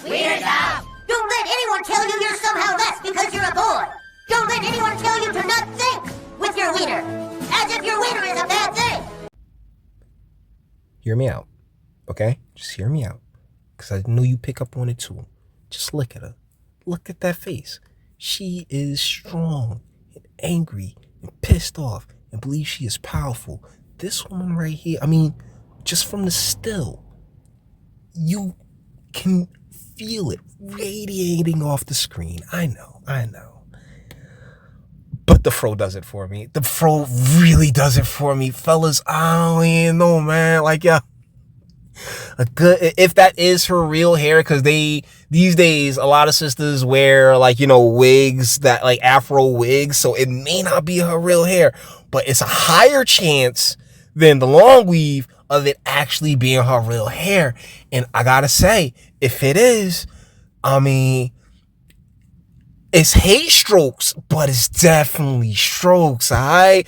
We're dumb. Don't let anyone tell you you're somehow less because you're a boy. Don't let anyone tell you to not think with your wiener, as if your wiener is a bad thing. Hear me out, okay? Just hear me out, because I know you pick up on it too. Just look at her. Look at that face. She is strong and angry and pissed off and believes she is powerful. This woman right here, I mean, just from the still, you can feel it radiating off the screen. I know. But the fro does it for me. The fro really does it for me. Fellas, I don't even know, man. Like, yeah. If that is her real hair, because these days a lot of sisters wear wigs, that like afro wigs, so it may not be her real hair, but it's a higher chance than the long weave of it actually being her real hair. And I gotta say, if it is, I mean, it's hate strokes, but it's definitely strokes, all right?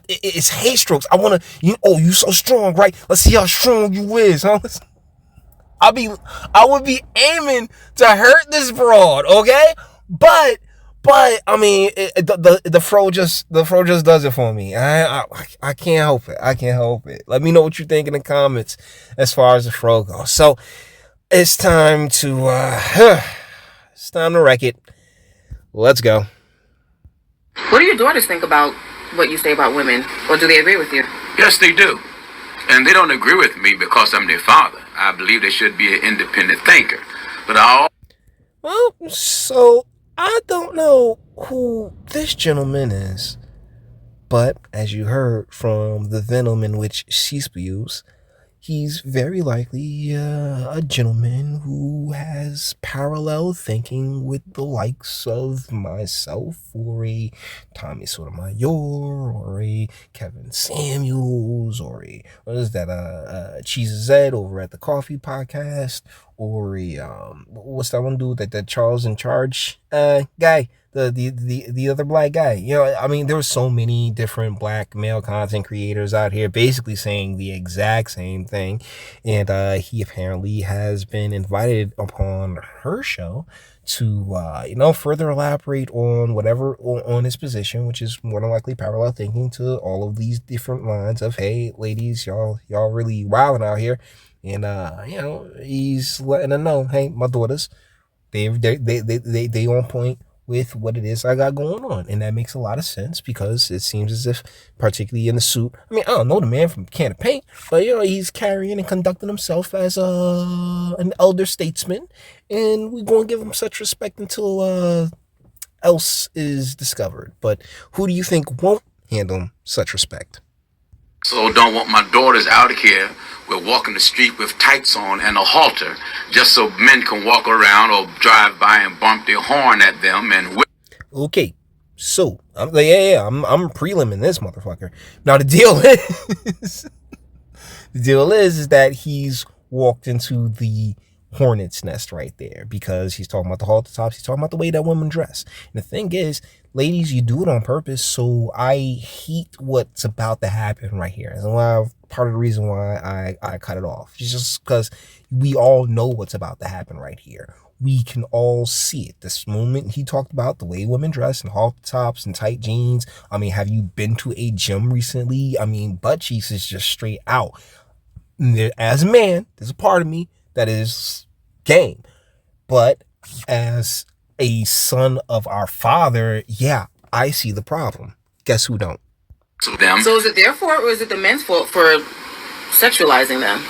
It's hate strokes. I want to, you so strong, right? Let's see how strong you is, huh? I would be aiming to hurt this broad, okay? But I mean, the fro just does it for me. I can't help it. I can't help it. Let me know what you think in the comments as far as the fro goes. So it's time to wreck it. Let's go. What do your daughters think about what you say about women? Or do they agree with you? Yes, they do. And they don't agree with me because I'm their father. I believe they should be an independent thinker. But so I don't know who this gentleman is. But as you heard from the venom in which she spews, he's very likely a gentleman who has parallel thinking with the likes of myself, or a Tommy Sotomayor, or a Kevin Samuels, or a Cheese Zed over at the Coffee Podcast, or a what's that one dude that Charles in Charge guy. The other black guy. I mean, there were so many different black male content creators out here basically saying the exact same thing. And he apparently has been invited upon her show to, further elaborate on whatever on his position, which is more than likely parallel thinking to all of these different lines of, hey, ladies, y'all really wilding out here. And, he's letting them know, hey, my daughters, they on point with what it is I got going on. And that makes a lot of sense, because it seems as if, particularly in the suit, I mean, I don't know the man from Can of Paint, but he's carrying and conducting himself as an elder statesman, and we're going to give him such respect until else is discovered. But who do you think won't handle such respect? So don't want my daughters out here walking the street with tights on and a halter, just so men can walk around or drive by and bump their horn at them and Okay, so I'm preliming this motherfucker. Now the deal is that he's walked into the hornet's nest right there, because he's talking about the halter tops. He's talking about the way that women dress. And the thing is, ladies, you do it on purpose. So I hate what's about to happen right here. And part of the reason why I cut it off is just because we all know what's about to happen right here. We can all see it. This moment he talked about the way women dress and halter tops and tight jeans. I mean, have you been to a gym recently? I mean, butt cheeks is just straight out. As a man, there's a part of me that is game, but as a son of our father, yeah, I see the problem. Guess who don't? So is it their fault, or is it the men's fault for sexualizing them?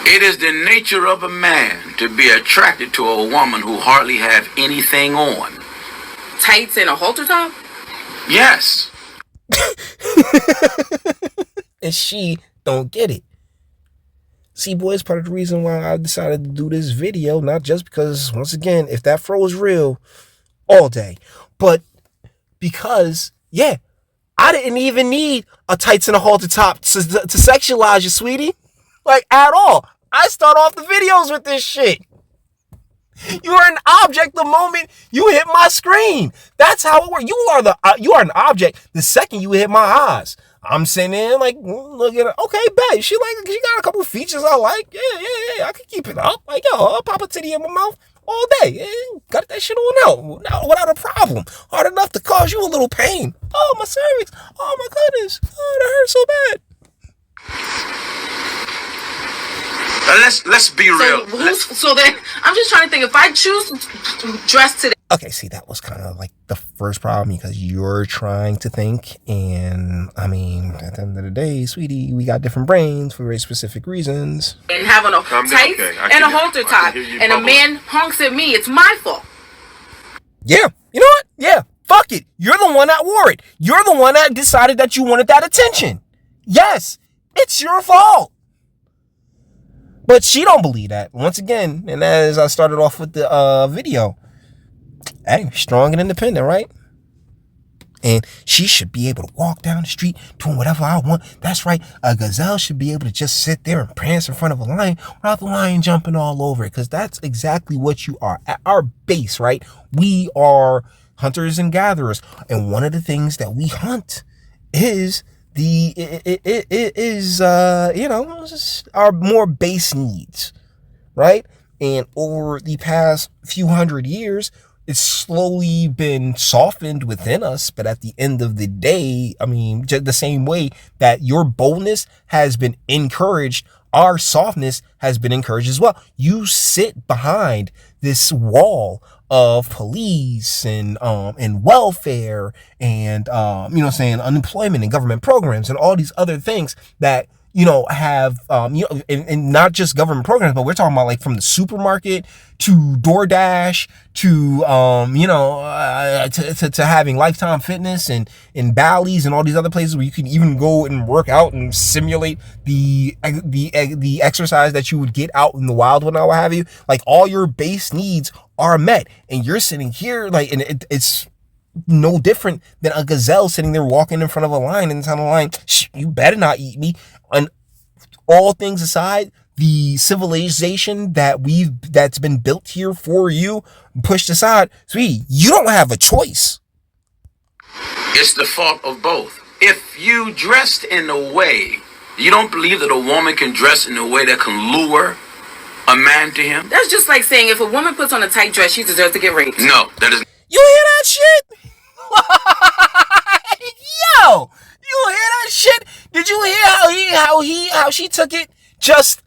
It is the nature of a man to be attracted to a woman who hardly have anything on. Tights and a halter top? Yes. And she don't get it. See, boys, part of the reason why I decided to do this video, not just because, once again, if that fro is real, all day, but because, yeah, I didn't even need a tights and a halter top to sexualize you, sweetie. Like, at all. I start off the videos with this shit. You are an object the moment you hit my screen. That's how it works. You are an object the second you hit my eyes. I'm sitting there like, looking at, okay, bet. She got a couple features I like. Yeah. I can keep it up. Like, yo, I'll pop a titty in my mouth all day. Yeah, got that shit on out without a problem. Hard enough to cause you a little pain. Oh, my cervix. Oh, my goodness. Oh, that hurts so bad. Let's be real. So then, I'm just trying to think, if I choose to dress today. Okay, see, that was kind of like the first problem because you're trying to think. And I mean, at the end of the day, sweetie, we got different brains for very specific reasons. And having a tights and a halter top, and a man honks at me, it's my fault. Yeah, you know what? Yeah, fuck it. You're the one that wore it. You're the one that decided that you wanted that attention. Yes, it's your fault. But she don't believe that. Once again, and as I started off with the video, hey, strong and independent, right? And she should be able to walk down the street doing whatever I want. That's right. A gazelle should be able to just sit there and prance in front of a lion without the lion jumping all over it. Because that's exactly what you are. At our base, right? We are hunters and gatherers. And one of the things that we hunt is our more base needs, right? And over the past few hundred years, it's slowly been softened within us. But at the end of the day, I mean, just the same way that your boldness has been encouraged, our softness has been encouraged as well. You sit behind this wall of police and welfare and unemployment and government programs and all these other things that have and not just government programs, but we're talking about like from the supermarket to DoorDash to to having Lifetime Fitness and Bally's and all these other places where you can even go and work out and simulate the exercise that you would get out in the wild when I what have you. Like all your base needs are met, and you're sitting here like, and it's no different than a gazelle sitting there walking in front of a lion and telling the lion, you better not eat me. And all things aside, the civilization that's been built here for you, pushed aside, sweetie, you don't have a choice. It's the fault of both. If you dressed in a way, you don't believe that a woman can dress in a way that can lure a man to him? That's just like saying if a woman puts on a tight dress, she deserves to get raped. No, that is. You hear that shit? Yo, you hear that shit? Did you hear how she took it? Just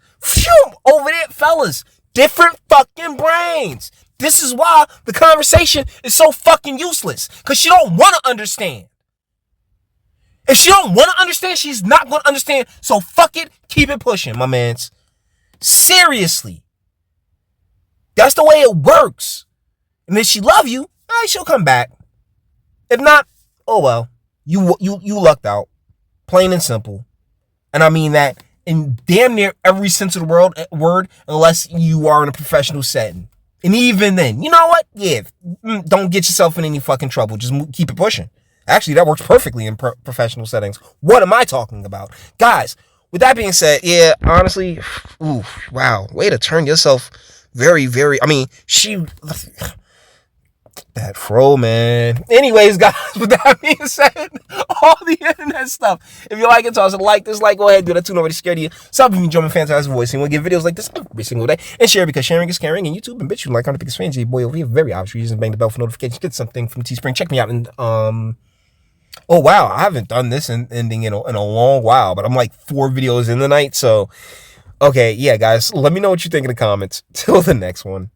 over there, fellas. Different fucking brains. This is why the conversation is so fucking useless. Because she don't want to understand. If she don't want to understand, she's not going to understand. So fuck it, keep it pushing, my mans. Seriously. That's the way it works. And if she love you, she'll come back. If not, oh well. You lucked out. Plain and simple. And I mean that in damn near every sense of the word, unless you are in a professional setting. And even then, you know what? Yeah, don't get yourself in any fucking trouble. Just keep it pushing. Actually, that works perfectly in professional settings. What am I talking about? Guys, with that being said, yeah, honestly, wow, way to turn yourself very, very, that fro, man. Anyways, guys, with that being said, all the internet stuff. If you like it, toss a like, dislike, go ahead, do that too. Nobody's scared of you. Stop being German fantastic voice. And we'll get videos like this every single day. And share because sharing is caring. And YouTube and bitch, you like I'm the biggest fan. J boy over here, very obvious reasons. Bang the bell for notifications. Get something from Teespring. Check me out. And oh wow, I haven't done this ending in a long while, but I'm like 4 videos in the night. So okay, yeah, guys, let me know what you think in the comments. Till the next one.